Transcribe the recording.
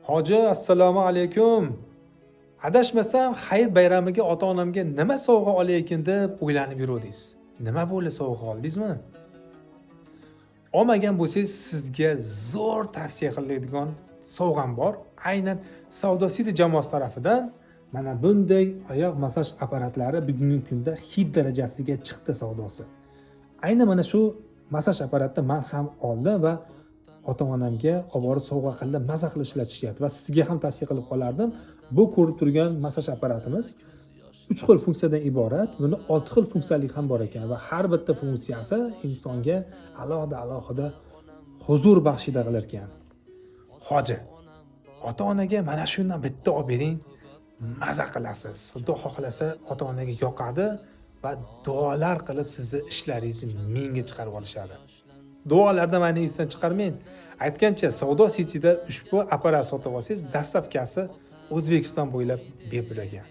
Hoji, assalomu alaykum. Adashmasam, hayit bayramiga ota-onamga nima sovg'a olaykin deb o'ylanib yuruvdingiz. Nima bo'ldi sovg'a oldingizmi? Olmagan bo'lsangiz, sizga zo'r tavsiya qiladigan sovg'am bor. Aynan Savdo City jamoasi tarafidan mana bunday oyoq massaj apparatlari bugungi kunda hit darajasiga chiqdi savdosi. Aynan mana shu massaj apparatni men ham oldim va ota-onamga olib borib sovg'a qilib, maza qilib ishlatishyapti va sizga ham tavsiya qilib qolardim. Bu ko'rib turgan massaj apparatimiz 3 xil funksiyadan iborat. Buni 6 xil funksiyalik ham bor ekan va har bitta funksiyasi insonga alohida huzur baxshida qilar ekan. Hoji, ota-onaga mana shundan bitta olib bering, maza qilasiz. Xudo xohlasa ota-onaga yoqadi va duolar qilib sizni ishlaringizni menga chiqarib olishadi. Duolarda meni esdan chiqarmang. Aytgancha, Savdo City'da ushbu apparat sotib olsangiz, dastavkasi O'zbekiston bo'ylab bepul ekan.